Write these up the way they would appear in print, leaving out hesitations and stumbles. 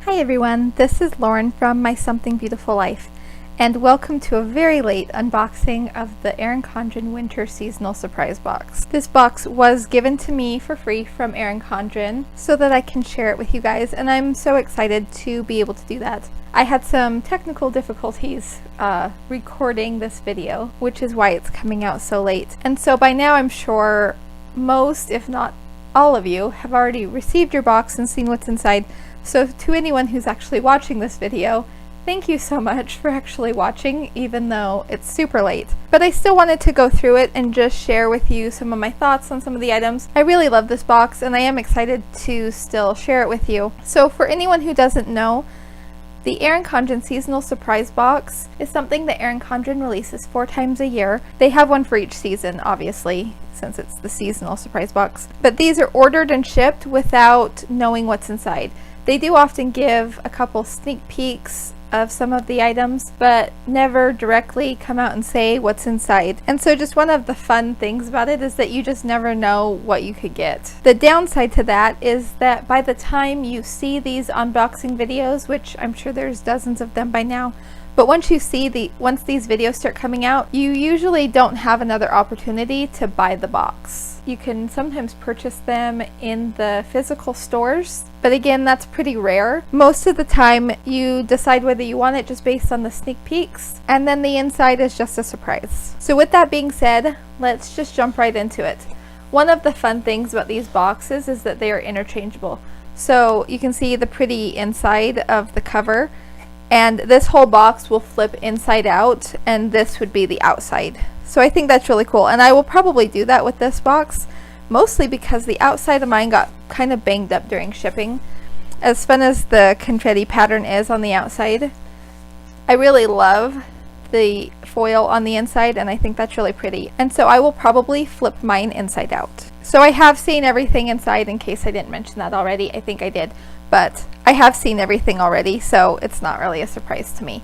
Hi everyone, this is Lauren from My Something Beautiful Life, and welcome to a very late unboxing of the Erin Condren Winter Seasonal Surprise Box. This box was given to me for free from Erin Condren so that I can share it with you guys, and I'm so excited to be able to do that. I had some technical difficulties recording this video, which is why it's coming out so late. And so by now I'm sure most, if not all of you, have already received your box and seen what's inside. So to anyone who's actually watching this video, thank you so much for actually watching, even though it's super late. But I still wanted to go through it and just share with you some of my thoughts on some of the items. I really love this box and I am excited to still share it with you. So for anyone who doesn't know, the Erin Condren Seasonal Surprise Box is something that Erin Condren releases 4 times a year. They have one for each season, obviously, since it's the Seasonal Surprise Box. But these are ordered and shipped without knowing what's inside. They do often give a couple sneak peeks of some of the items, but never directly come out and say what's inside. And so just one of the fun things about it is that you just never know what you could get. The downside to that is that by the time you see these unboxing videos, which I'm sure there's dozens of them by now, but once these videos start coming out, you usually don't have another opportunity to buy the box. You can sometimes purchase them in the physical stores, but again, that's pretty rare. Most of the time, you decide whether you want it just based on the sneak peeks, and then the inside is just a surprise. So with that being said, let's just jump right into it. One of the fun things about these boxes is that they are interchangeable. So you can see the pretty inside of the cover, and this whole box will flip inside out, and this would be the outside. So I think that's really cool, and I will probably do that with this box, mostly because the outside of mine got kind of banged up during shipping. As fun as the confetti pattern is on the outside, I really love the foil on the inside, and I think that's really pretty. And so I will probably flip mine inside out. So I have seen everything inside, in case I didn't mention that already. I think I did, but I have seen everything already, so it's not really a surprise to me.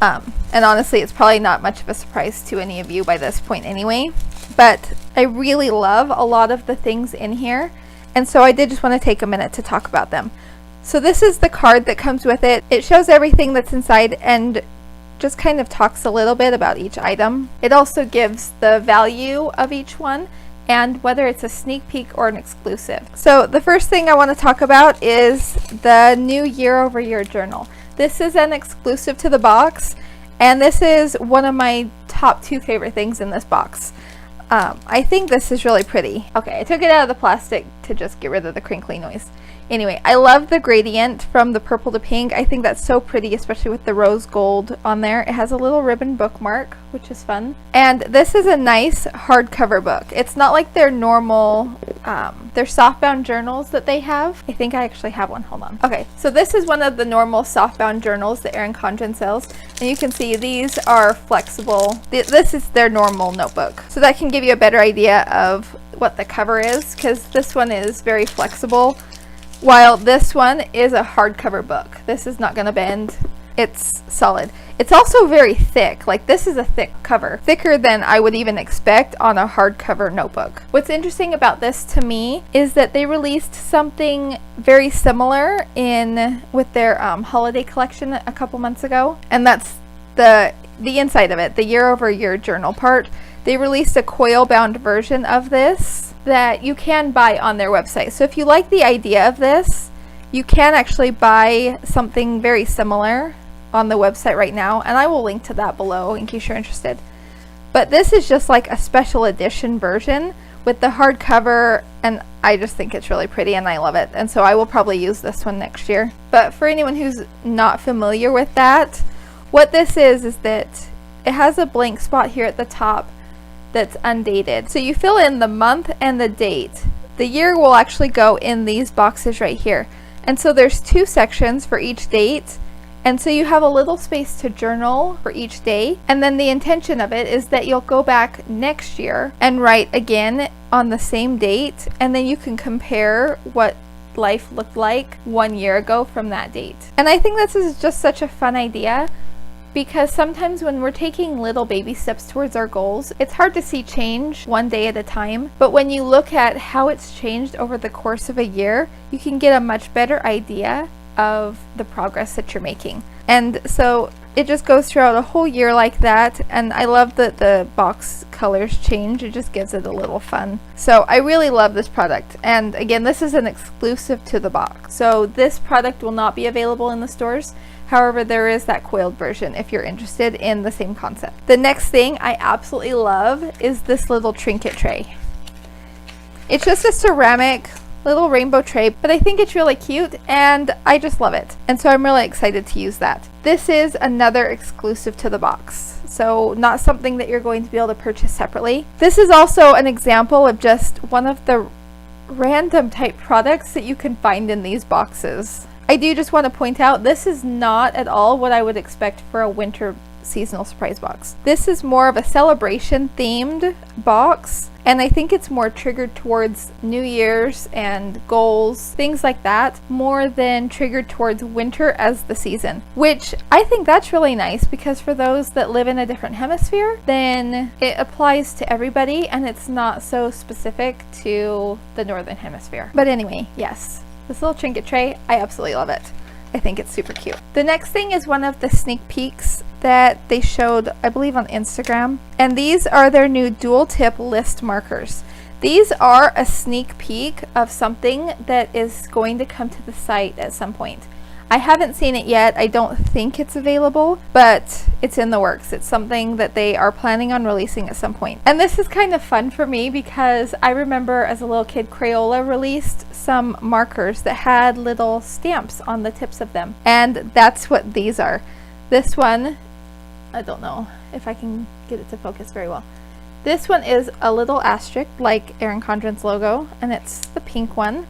And honestly, it's probably not much of a surprise to any of you by this point anyway, but I really love a lot of the things in here, and so I did just want to take a minute to talk about them. So this is the card that comes with it. It shows everything that's inside and just kind of talks a little bit about each item. It also gives the value of each one and whether it's a sneak peek or an exclusive. So the first thing I want to talk about is the new year-over-year journal. This is an exclusive to the box, and this is one of my top 2 favorite things in this box. I think this is really pretty. Okay, I took it out of the plastic to just get rid of the crinkly noise. Anyway, I love the gradient from the purple to pink. I think that's so pretty, especially with the rose gold on there. It has a little ribbon bookmark, which is fun. And this is a nice hardcover book. It's not like their normal, their softbound journals that they have. I think I actually have one. Hold on. Okay, so this is one of the normal softbound journals that Erin Condren sells. And you can see these are flexible. This is their normal notebook. So that can give you a better idea of what the cover is, because this one is very flexible, while this one is a hardcover book. This is not going to bend. It's solid. It's also very thick. Like, this is a thick cover, thicker than I would even expect on a hardcover notebook. What's interesting about this to me is that they released something very similar with their holiday collection a couple months ago, and that's the inside of it, the year-over-year journal part. They released a coil-bound version of this that you can buy on their website. So if you like the idea of this, you can actually buy something very similar on the website right now, and I will link to that below in case you're interested. But this is just like a special edition version with the hardcover, and I just think it's really pretty and I love it, and so I will probably use this one next year. But for anyone who's not familiar with that, what this is that it has a blank spot here at the top that's undated. So you fill in the month and the date. The year will actually go in these boxes right here. And so there's 2 sections for each date. And so you have a little space to journal for each day. And then the intention of it is that you'll go back next year and write again on the same date. And then you can compare what life looked like 1 year ago from that date. And I think this is just such a fun idea, because sometimes when we're taking little baby steps towards our goals, it's hard to see change one day at a time. But when you look at how it's changed over the course of a year, you can get a much better idea of the progress that you're making. And so it just goes throughout a whole year like that, and I love that the box colors change. It just gives it a little fun. So I really love this product, and again, this is an exclusive to the box. So this product will not be available in the stores. However, there is that coiled version if you're interested in the same concept. The next thing I absolutely love is this little trinket tray. It's just a ceramic little rainbow tray, but I think it's really cute and I just love it. And so I'm really excited to use that. This is another exclusive to the box, so not something that you're going to be able to purchase separately. This is also an example of just one of the random type products that you can find in these boxes. I do just want to point out, this is not at all what I would expect for a winter seasonal surprise box. This is more of a celebration themed box, and I think it's more triggered towards New Year's and goals, things like that, more than triggered towards winter as the season, which I think that's really nice, because for those that live in a different hemisphere, then it applies to everybody and it's not so specific to the northern hemisphere. But anyway, yes, this little trinket tray, I absolutely love it. I think it's super cute. The next thing is one of the sneak peeks that they showed, I believe, on Instagram. And these are their new dual tip list markers. These are a sneak peek of something that is going to come to the site at some point. I haven't seen it yet. I don't think it's available, but it's in the works. It's something that they are planning on releasing at some point. And this is kind of fun for me because I remember as a little kid, Crayola released some markers that had little stamps on the tips of them. And that's what these are. This one, I don't know if I can get it to focus very well. This one is a little asterisk like Erin Condren's logo, and it's the pink one.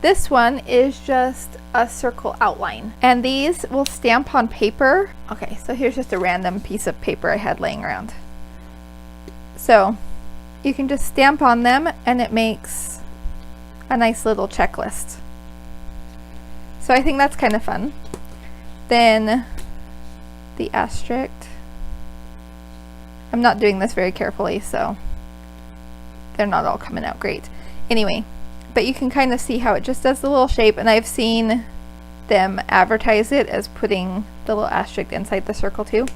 This one is just a circle outline, and these will stamp on paper. Okay, so here's just a random piece of paper I had laying around. So you can just stamp on them and it makes a nice little checklist. So I think that's kind of fun. Then the asterisk. I'm not doing this very carefully, so they're not all coming out great. Anyway, but you can kind of see how it just does the little shape, and I've seen them advertise it as putting the little asterisk inside the circle too,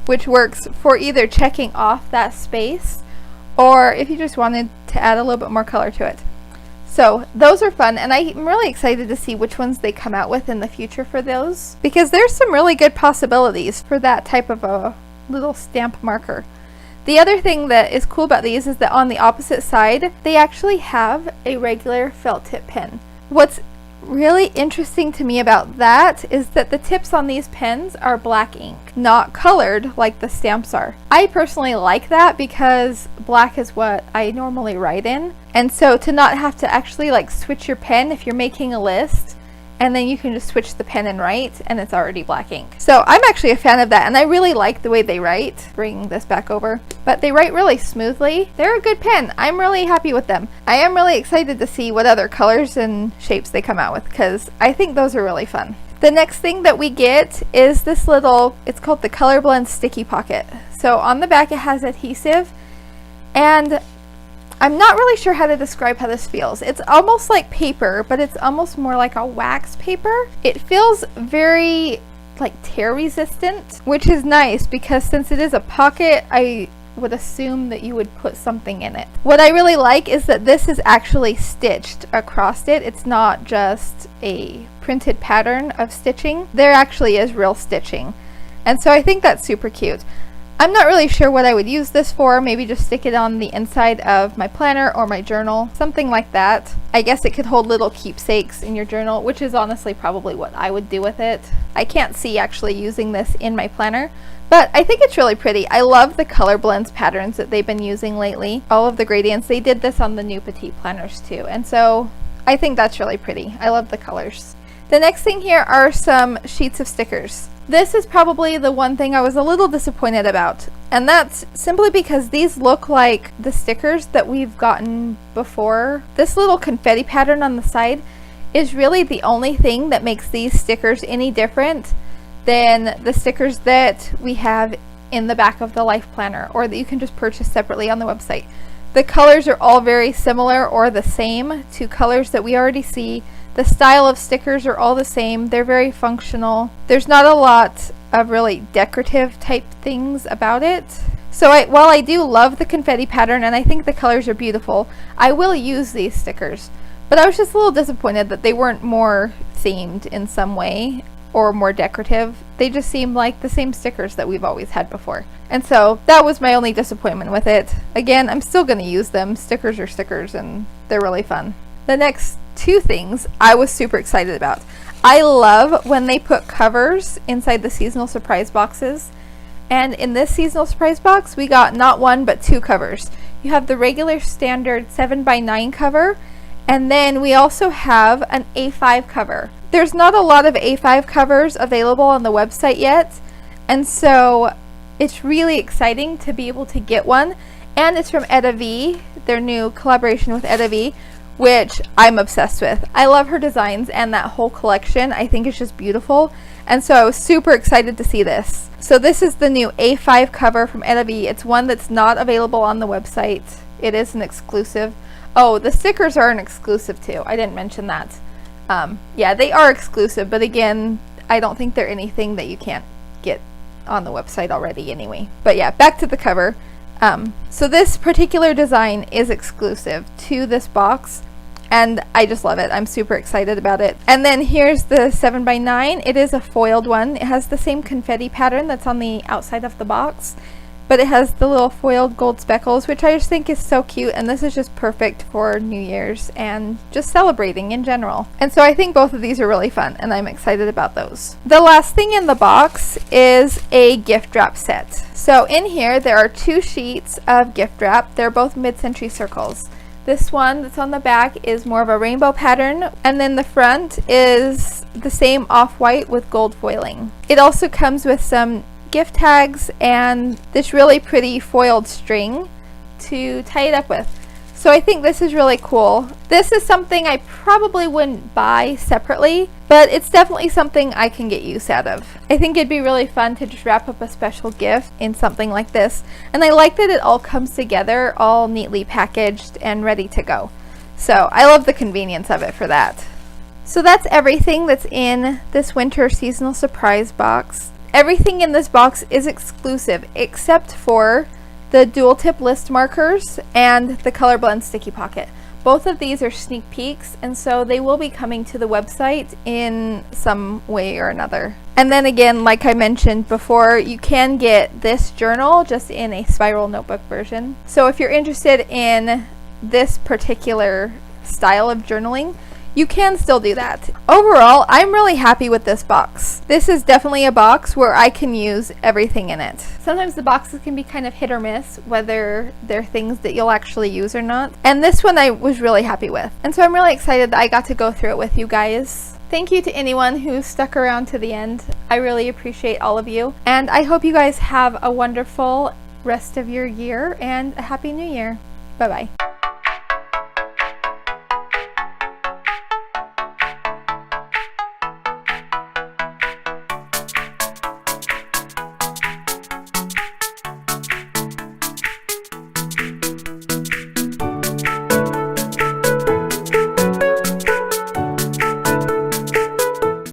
which works for either checking off that space or if you just wanted to add a little bit more color to it. So those are fun, and I'm really excited to see which ones they come out with in the future for those, because there's some really good possibilities for that type of a little stamp marker. The other thing that is cool about these is that on the opposite side, they actually have a regular felt tip pen. What's really interesting to me about that is that the tips on these pens are black ink, not colored like the stamps are. I personally like that because black is what I normally write in. And so to not have to actually like switch your pen if you're making a list, and then you can just switch the pen and write, and it's already black ink. So I'm actually a fan of that, and I really like the way they write. Bring this back over. But they write really smoothly. They're a good pen. I'm really happy with them. I am really excited to see what other colors and shapes they come out with, because I think those are really fun. The next thing that we get is this little, it's called the Colorblends Sticky Pocket. So on the back it has adhesive, and I'm not really sure how to describe how this feels. It's almost like paper, but it's almost more like a wax paper. It feels very like tear resistant, which is nice because since it is a pocket, I would assume that you would put something in it. What I really like is that this is actually stitched across it. It's not just a printed pattern of stitching. There actually is real stitching. And so I think that's super cute. I'm not really sure what I would use this for. Maybe just stick it on the inside of my planner or my journal, something like that. I guess it could hold little keepsakes in your journal, which is honestly probably what I would do with it. I can't see actually using this in my planner, but I think it's really pretty. I love the color blends patterns that they've been using lately. All of the gradients, they did this on the new Petite planners too, and so I think that's really pretty. I love the colors. The next thing here are some sheets of stickers. This is probably the one thing I was a little disappointed about, and that's simply because these look like the stickers that we've gotten before. This little confetti pattern on the side is really the only thing that makes these stickers any different than the stickers that we have in the back of the Life Planner, or that you can just purchase separately on the website. The colors are all very similar or the same to colors that we already see The style of stickers are all the same. They're very functional. There's not a lot of really decorative type things about it. So while I do love the confetti pattern and I think the colors are beautiful, I will use these stickers. But I was just a little disappointed that they weren't more themed in some way or more decorative. They just seemed like the same stickers that we've always had before. And so that was my only disappointment with it. Again, I'm still going to use them. Stickers are stickers and they're really fun. The next two things I was super excited about. I love when they put covers inside the seasonal surprise boxes. And in this seasonal surprise box, we got not one but two covers. You have the regular standard 7x9 cover, and then we also have an A5 cover. There's not a lot of A5 covers available on the website yet, and so it's really exciting to be able to get one. And it's from Etta V, their new collaboration with Etta V, which I'm obsessed with. I love her designs and that whole collection. I think it's just beautiful. And so I was super excited to see this. So this is the new A5 cover from Etta V. It's one that's not available on the website. It is an exclusive. Oh, the stickers are an exclusive too. I didn't mention that. Yeah, they are exclusive, but again, I don't think they're anything that you can't get on the website already anyway. But yeah, back to the cover. So this particular design is exclusive to this box, and I just love it. I'm super excited about it. And then here's the 7x9. It is a foiled one. It has the same confetti pattern that's on the outside of the box, but it has the little foiled gold speckles, which I just think is so cute, and this is just perfect for New Year's and just celebrating in general. And so I think both of these are really fun, and I'm excited about those. The last thing in the box is a gift wrap set. So in here there are two sheets of gift wrap. They're both mid-century circles. This one that's on the back is more of a rainbow pattern, and then the front is the same off-white with gold foiling. It also comes with some gift tags and this really pretty foiled string to tie it up with. So I think this is really cool. This is something I probably wouldn't buy separately, but it's definitely something I can get use out of. I think it'd be really fun to just wrap up a special gift in something like this. And I like that it all comes together, all neatly packaged and ready to go. So I love the convenience of it for that. So that's everything that's in this winter seasonal surprise box. Everything in this box is exclusive except for the dual tip list markers and the Colorblends Sticky Pocket. Both of these are sneak peeks, and so they will be coming to the website in some way or another. And then again, like I mentioned before, you can get this journal just in a spiral notebook version. So if you're interested in this particular style of journaling, you can still do that. Overall, I'm really happy with this box. This is definitely a box where I can use everything in it. Sometimes the boxes can be kind of hit or miss, whether they're things that you'll actually use or not. And this one I was really happy with. And so I'm really excited that I got to go through it with you guys. Thank you to anyone who stuck around to the end. I really appreciate all of you. And I hope you guys have a wonderful rest of your year and a happy new year. Bye-bye.